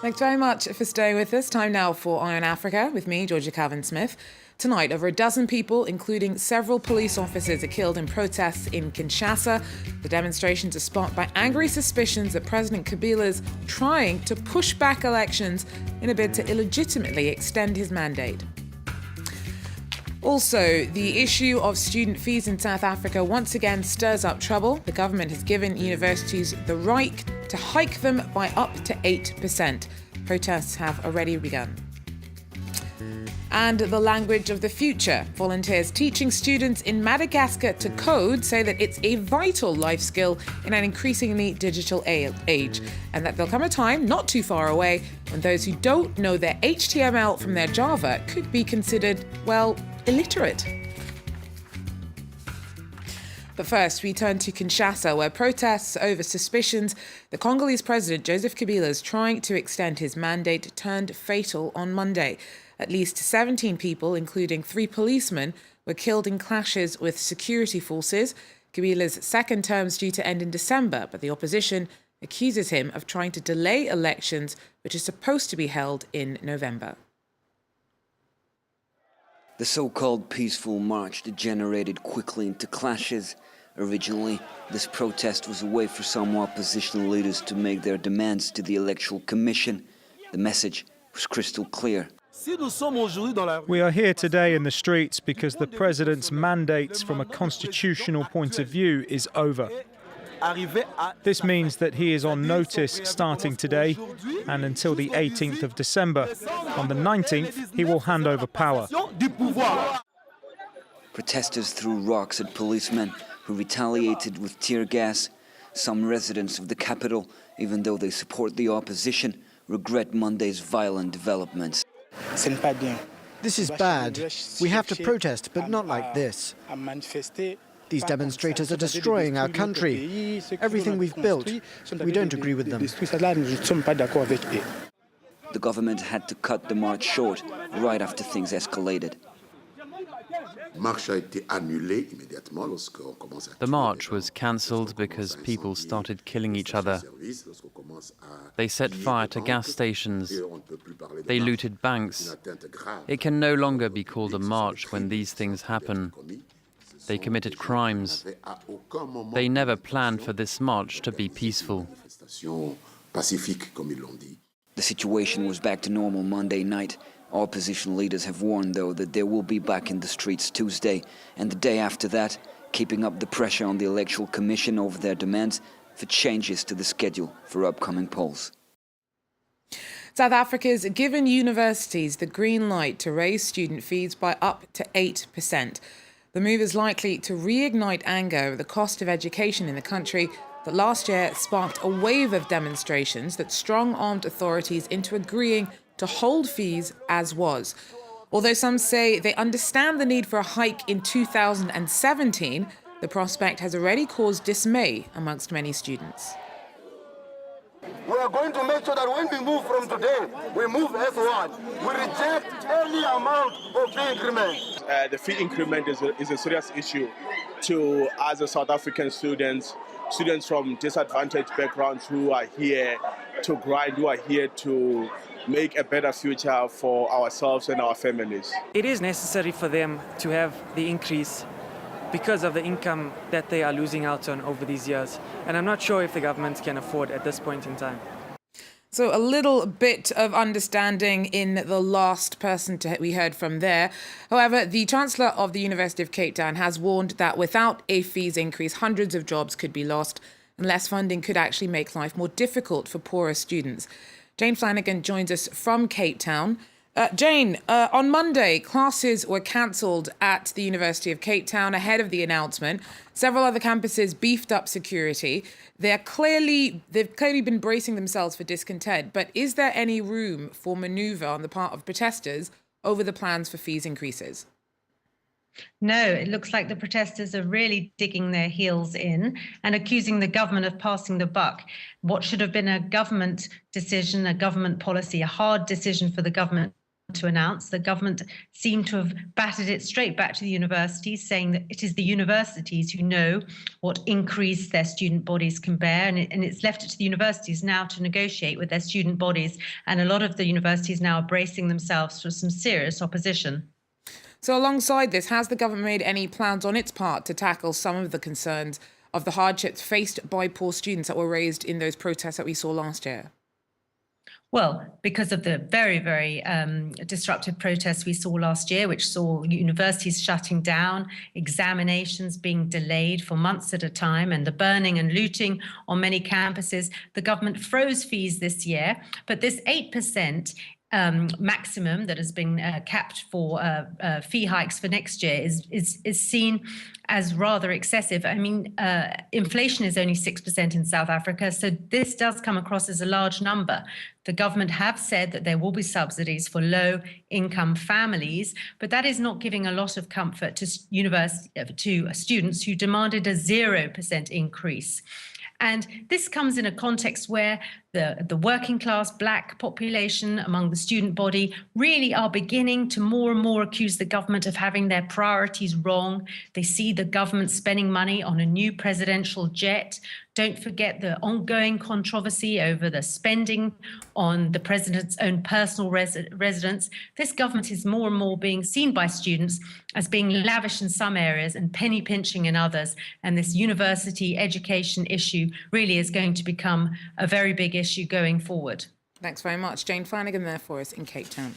Thanks very much for staying with us. Time now for Eye on Africa with me, Georgia Calvin-Smith. Tonight, over a dozen people, including several police officers, are killed in protests in Kinshasa. The demonstrations are sparked by angry suspicions that President Kabila is trying to push back elections in a bid to illegitimately extend his mandate. Also, the issue of student fees in South Africa once again stirs up trouble. The government has given universities the right to hike them by up to 8%. Protests have already begun. And the language of the future. Volunteers teaching students in Madagascar to code say that it's a vital life skill in an increasingly digital age, and that there'll come a time not too far away when those who don't know their HTML from their Java could be considered, well, illiterate. But first, we turn to Kinshasa, where protests over suspicions the Congolese president, Joseph Kabila, is trying to extend his mandate turned fatal on Monday. At least 17 people, including 3 policemen, were killed in clashes with security forces. Kabila's second term is due to end in December, but the opposition accuses him of trying to delay elections, which are supposed to be held in November. The so-called peaceful march degenerated quickly into clashes. Originally, this protest was a way for some opposition leaders to make their demands to the Electoral Commission. The message was crystal clear. We are here today in the streets because the president's mandate from a constitutional point of view is over. This means that he is on notice starting today and until the 18th of December. On the 19th, he will hand over power. Protesters threw rocks at policemen who retaliated with tear gas. Some residents of the capital, even though they support the opposition, regret Monday's violent developments. This is bad. We have to protest, but not like this. These demonstrators are destroying our country. Everything we've built, we don't agree with them. The government had to cut the march short right after things escalated. The march was cancelled because people started killing each other. They set fire to gas stations. They looted banks. It can no longer be called a march when these things happen. They committed crimes. They never planned for this march to be peaceful. The situation was back to normal Monday night. Opposition leaders have warned, though, that they will be back in the streets Tuesday and the day after that, keeping up the pressure on the Electoral Commission over their demands for changes to the schedule for upcoming polls. South Africa's given universities the green light to raise student fees by up to 8%. The move is likely to reignite anger over the cost of education in the country that last year sparked a wave of demonstrations that strong-armed authorities into agreeing to hold fees as was. Although some say they understand the need for a hike in 2017, the prospect has already caused dismay amongst many students. We are going to make sure that when we move from today, we move as one. We reject any amount of fee increment. The fee increment is a serious issue to us as South African students from disadvantaged backgrounds who are here to grind, who are here to make a better future for ourselves and our families. It is necessary for them to have the increase because of the income that they are losing out on over these years. And I'm not sure if the government can afford at this point in time. So a little bit of understanding in the last person we heard from there. However, the Chancellor of the University of Cape Town has warned that without a fees increase, hundreds of jobs could be lost and less funding could actually make life more difficult for poorer students. Jane Flanagan joins us from Cape Town. Jane, on Monday, classes were cancelled at the University of Cape Town ahead of the announcement. Several other campuses beefed up security. They've clearly been bracing themselves for discontent. But is there any room for manoeuvre on the part of protesters over the plans for fees increases? No, it looks like the protesters are really digging their heels in and accusing the government of passing the buck. What should have been a government decision, a government policy, a hard decision for the government to announce. The government seemed to have batted it straight back to the universities, saying that it is the universities who know what increase their student bodies can bear, and it's left it to the universities now to negotiate with their student bodies. And a lot of the universities now are bracing themselves for some serious opposition. So alongside this, has the government made any plans on its part to tackle some of the concerns of the hardships faced by poor students that were raised in those protests that we saw last year? Well, because of the very, very disruptive protests we saw last year, which saw universities shutting down, examinations being delayed for months at a time, and the burning and looting on many campuses, the government froze fees this year. But this 8% maximum that has been capped for fee hikes for next year is seen as rather excessive. I mean, inflation is only 6% in South Africa, so this does come across as a large number. The government have said that there will be subsidies for low-income families, but that is not giving a lot of comfort to students who demanded a 0% increase. And this comes in a context where the working class black population among the student body really are beginning to more and more accuse the government of having their priorities wrong. They see the government spending money on a new presidential jet. Don't forget the ongoing controversy over the spending on the president's own personal residence. This government is more and more being seen by students as being lavish in some areas and penny pinching in others. And this university education issue really is going to become a very big issue going forward. Thanks very much. Jane Flanagan there for us in Cape Town.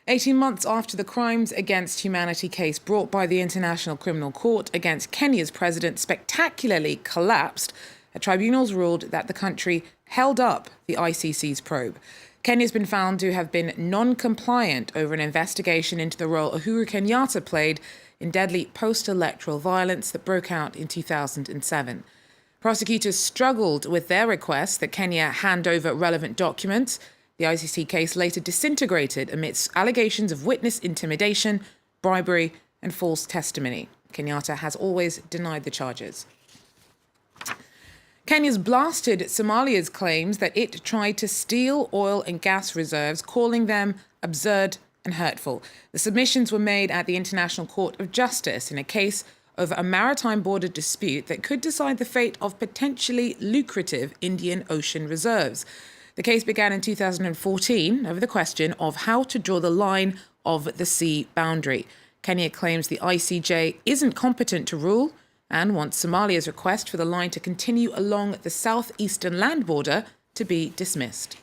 18 months after the crimes against humanity case brought by the International Criminal Court against Kenya's president spectacularly collapsed, a tribunal's ruled that the country held up the ICC's probe. Kenya's been found to have been non-compliant over an investigation into the role Uhuru Kenyatta played in deadly post-electoral violence that broke out in 2007. Prosecutors struggled with their request that Kenya hand over relevant documents. The ICC case later disintegrated amidst allegations of witness intimidation, bribery, and false testimony. Kenyatta has always denied the charges. Kenya's blasted Somalia's claims that it tried to steal oil and gas reserves, calling them absurd and hurtful. The submissions were made at the International Court of Justice in a case over a maritime border dispute that could decide the fate of potentially lucrative Indian Ocean reserves. The case began in 2014 over the question of how to draw the line of the sea boundary. Kenya claims the ICJ isn't competent to rule and wants Somalia's request for the line to continue along the southeastern land border to be dismissed.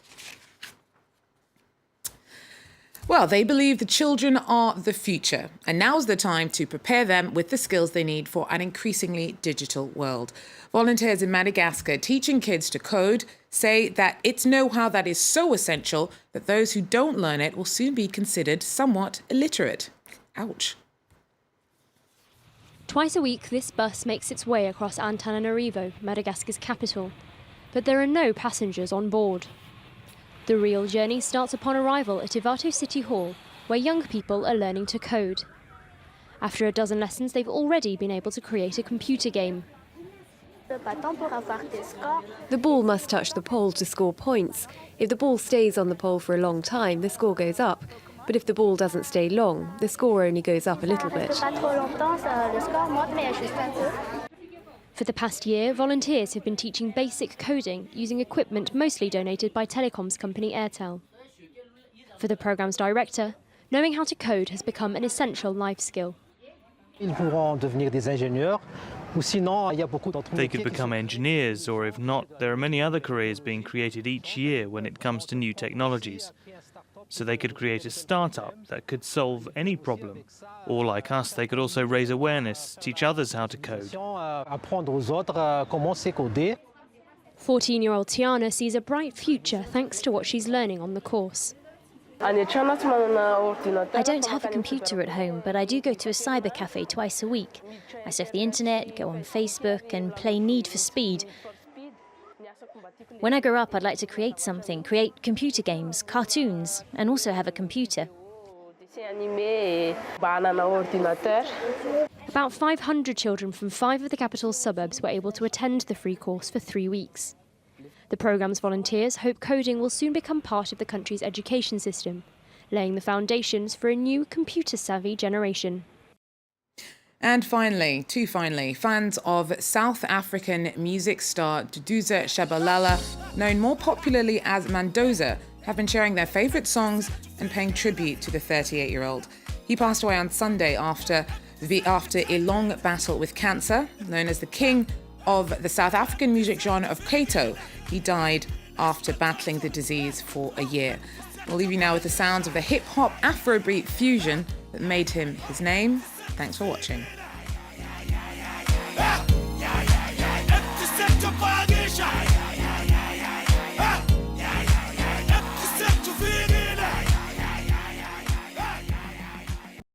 Well, they believe the children are the future, and now's the time to prepare them with the skills they need for an increasingly digital world. Volunteers in Madagascar teaching kids to code say that it's know-how that is so essential that those who don't learn it will soon be considered somewhat illiterate. Ouch. Twice a week, this bus makes its way across Antananarivo, Madagascar's capital, but there are no passengers on board. The real journey starts upon arrival at Ivato City Hall, where young people are learning to code. After a dozen lessons, they've already been able to create a computer game. The ball must touch the pole to score points. If the ball stays on the pole for a long time, the score goes up. But if the ball doesn't stay long, the score only goes up a little bit. For the past year, volunteers have been teaching basic coding using equipment mostly donated by telecoms company Airtel. For the programme's director, knowing how to code has become an essential life skill. They could become engineers, or if not, there are many other careers being created each year when it comes to new technologies. So they could create a startup that could solve any problem. Or like us, they could also raise awareness, teach others how to code. 14-year-old Tiana sees a bright future thanks to what she's learning on the course. I don't have a computer at home, but I do go to a cyber cafe twice a week. I surf the internet, go on Facebook and play Need for Speed. When I grow up, I'd like to create something, create computer games, cartoons, and also have a computer. About 500 children from 5 of the capital's suburbs were able to attend the free course for 3 weeks. The programme's volunteers hope coding will soon become part of the country's education system laying the foundations for a new computer-savvy generation. And finally, fans of South African music star Duduza Shabalala, known more popularly as Mandoza, have been sharing their favourite songs and paying tribute to the 38-year-old. He passed away on Sunday after a long battle with cancer. Known as the king of the South African music genre of Kato, he died after battling the disease for a year. We'll leave you now with the sounds of the hip-hop Afrobeat fusion that made him his name. Thanks for watching.